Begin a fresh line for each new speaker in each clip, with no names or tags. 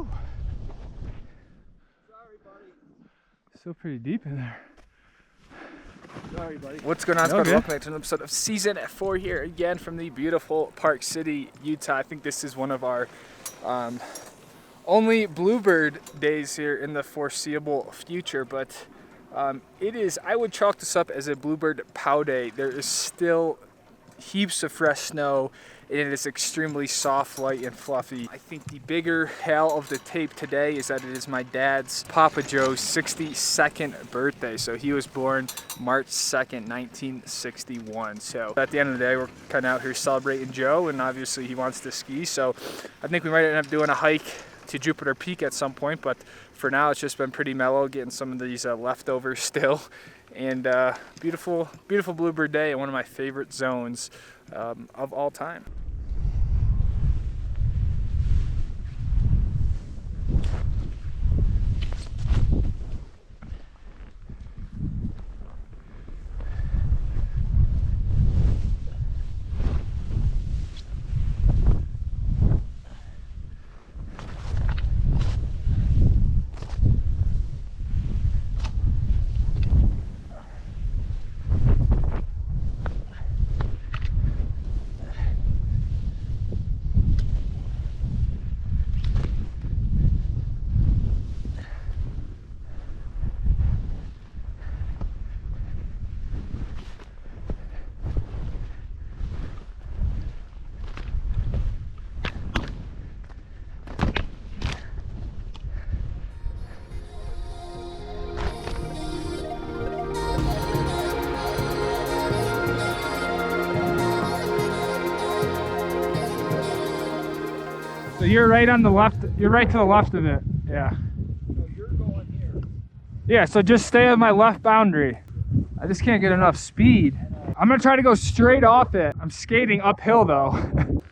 Whew.
Sorry, buddy.
Still pretty deep in there.
Sorry, buddy.
What's going on,
Okay.
Welcome back to an episode of Season 4 here again from the beautiful Park City, Utah. I think this is one of our only bluebird days here in the foreseeable future, but it is, I would chalk this up as a bluebird pow day. There is still heaps of fresh snow, and it is extremely soft, light, and fluffy. I think the bigger tale of the tape today is that it is my dad's, Papa Joe's, 62nd birthday. So he was born March 2nd, 1961. So at the end of the day, we're kind of out here celebrating Joe, and obviously he wants to ski. So I think we might end up doing a hike to Jupiter Peak at some point, but for now it's just been pretty mellow, getting some of these leftovers still. And beautiful, beautiful bluebird day in one of my favorite zones of all time.
So you're right on the left, you're right to the left of it. Yeah.
So you're going here.
Yeah, so just stay on my left boundary. I just can't get enough speed. I'm gonna try to go straight off it. I'm skating uphill though.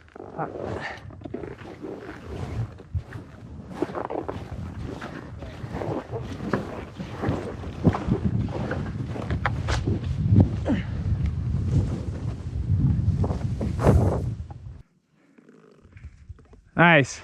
Nice.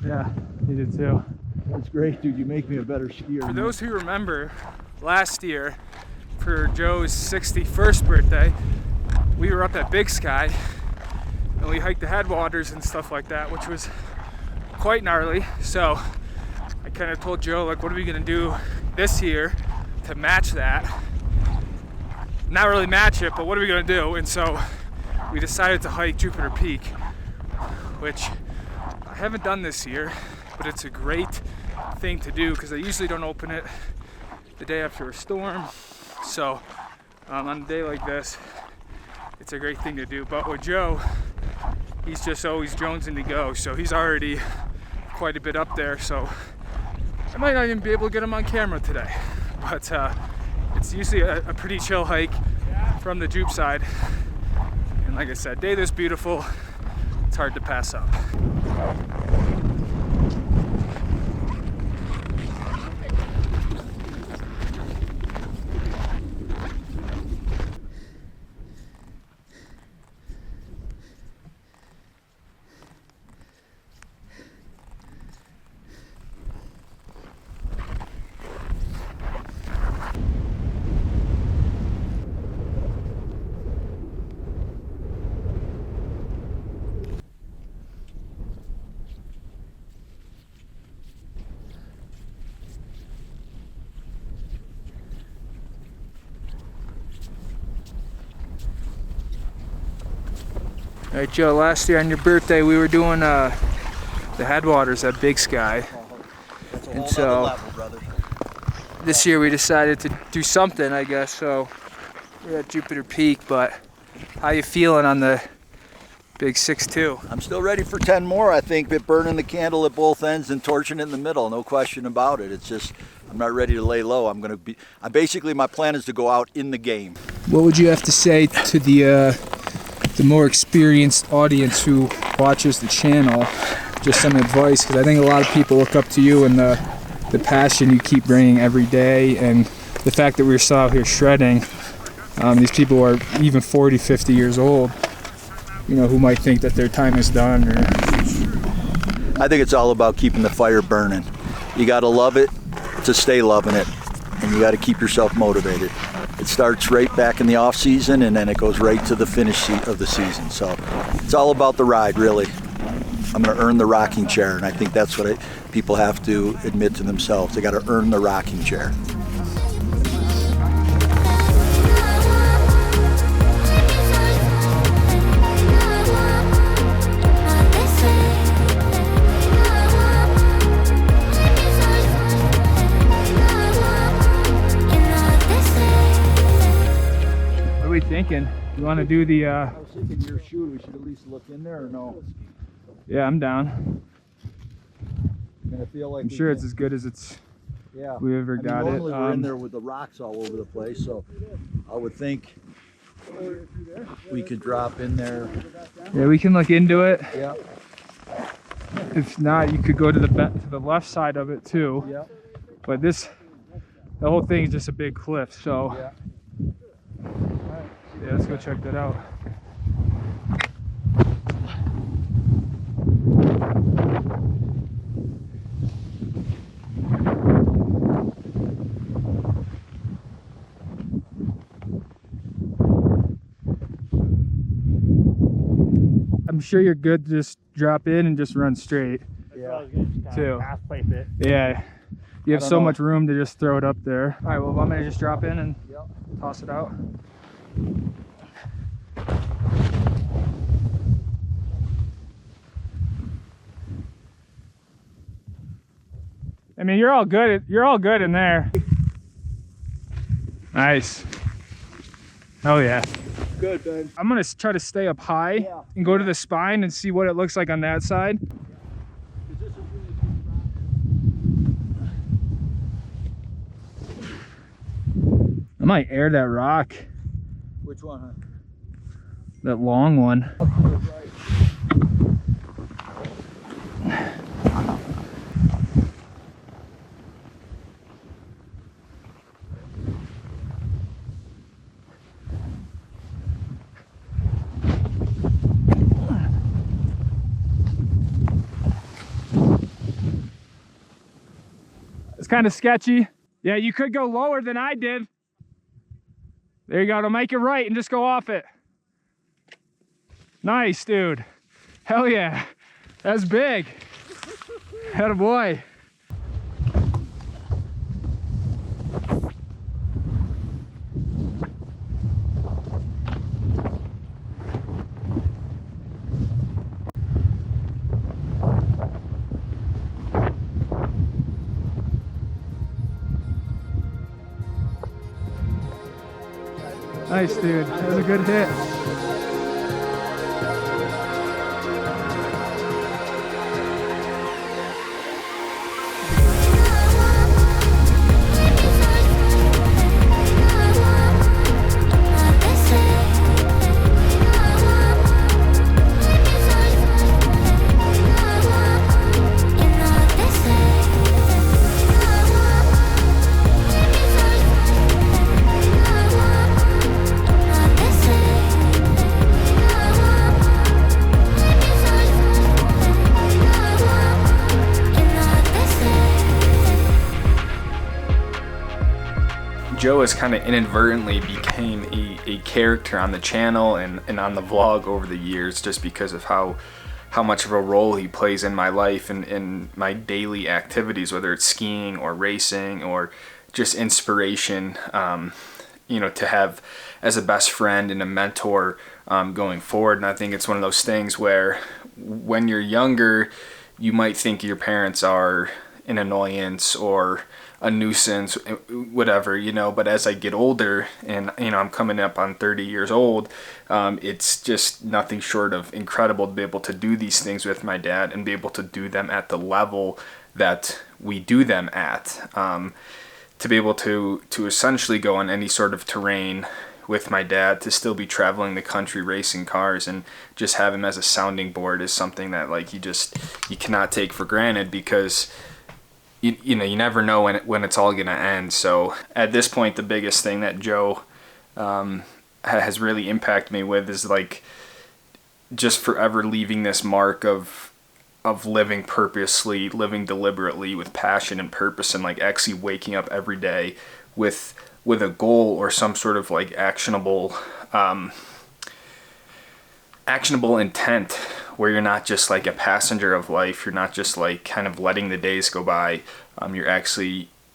Yeah, you did too.
That's great, dude. You make me a better skier.
For those who remember, last year, for Joe's 61st birthday, we were up at Big Sky, and we hiked the headwaters and stuff like that, which was quite gnarly. So I kind of told Joe, like, what are we gonna do this year to match that? Not really match it, but what are we gonna do? And so we decided to hike Jupiter Peak, which I haven't done this year, but it's a great thing to do because I usually don't open it the day after a storm. So on a day like this, it's a great thing to do. But with Joe, he's just always jonesing to go. So he's already quite a bit up there. So I might not even be able to get him on camera today. But it's usually a pretty chill hike from the Jupe side. And like I said, day this beautiful, it's hard to pass up. All right, Joe, last year on your birthday, we were doing the headwaters at Big Sky.
That's a
And
whole
so-
nother level, brother.
This year we decided to do something, I guess, so we're at Jupiter Peak, but how you feeling on the big 6.2?
I'm still ready for 10 more, I think, but burning the candle at both ends and torching it in the middle, no question about it. It's just, I'm not ready to lay low. Basically, my plan is to go out in the game.
What would you have to say to the more experienced audience who watches the channel? Just some advice, because I think a lot of people look up to you and the passion you keep bringing every day, and the fact that we're still out here shredding. These people are even 40, 50 years old, you know, who might think that their time is done. Or
I think it's all about keeping the fire burning. You got to love it to stay loving it, and you got to keep yourself motivated. It starts right back in the off season, and then it goes right to the finish of the season. So it's all about the ride, really. I'm going to earn the rocking chair, and I think that's what people have to admit to themselves. They got to earn the rocking chair.
what are we thinking? You want to do the?
I was thinking your shoe. We should at least look in there, or no?
Yeah, I'm down.
I'm gonna feel like
I'm sure it's as good as it's
yeah.
we ever got it.
Normally we're in there with the rocks all over the place, so I would think we could drop in there.
Yeah, we can look into it.
Yeah,
If not, you could go to the left side of it too.
yeah,
But the whole thing is just a big cliff. So
yeah.
yeah, let's go check that out. I'm sure you're good to just drop in and just run straight.
Yeah.
Too.
Half place it.
Yeah. You have
don't
so
know.
much room to just throw it up there. All right, well, I'm gonna just drop in and
Yep.
toss it out. I mean, you're all good. You're all good in there. Nice. Oh yeah.
Good, Ben.
I'm gonna try to stay up high
Yeah.
and go to the spine and see what it looks like on that side. I might air that rock,
Which one, huh?
that long one. It's kind of sketchy. Yeah, you could go lower than I did. There you go, to make it right and just go off it. Nice, dude. Hell yeah. That's big. Atta boy. Nice, dude. That was a good hit.
Joe has kind of inadvertently became a character on the channel and on the vlog over the years, just because of how much of a role he plays in my life and in my daily activities, whether it's skiing or racing or just inspiration. you know, to have as a best friend and a mentor going forward. And I think it's one of those things where when you're younger, you might think your parents are an annoyance or a nuisance, whatever, you know, but as I get older and, you know, I'm coming up on 30 years old, it's just nothing short of incredible to be able to do these things with my dad and be able to do them at the level that we do them at. To be able to essentially go on any sort of terrain with my dad, to still be traveling the country racing cars, and just have him as a sounding board is something that like you cannot take for granted, because you know, you never know when it's all gonna end. So at this point, the biggest thing that Joe has really impacted me with is like just forever leaving this mark of living purposely, living deliberately with passion and purpose, and like actually waking up every day with a goal or some sort of like actionable intent, where you're not just like a passenger of life, you're not just like kind of letting the days go by,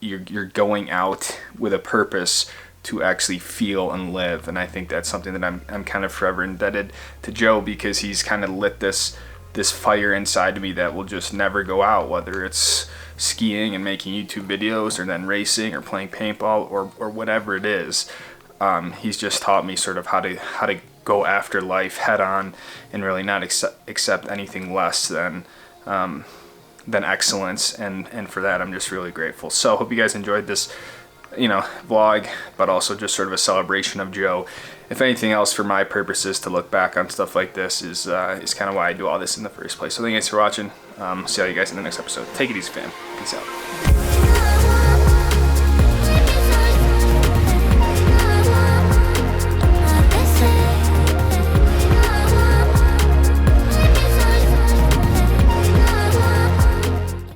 you're going out with a purpose to actually feel and live. And I think that's something that I'm kind of forever indebted to Joe, because he's kind of lit this fire inside of me that will just never go out, whether it's skiing and making YouTube videos, or then racing or playing paintball, or whatever it is. He's just taught me sort of how to go after life head on, and really not accept anything less than excellence. And for that, I'm just really grateful. So hope you guys enjoyed this, you know, vlog, but also just sort of a celebration of Joe. If anything else, for my purposes, to look back on stuff like this is kind of why I do all this in the first place. So thank you guys for watching. See all you guys in the next episode. Take it easy, fam. Peace out.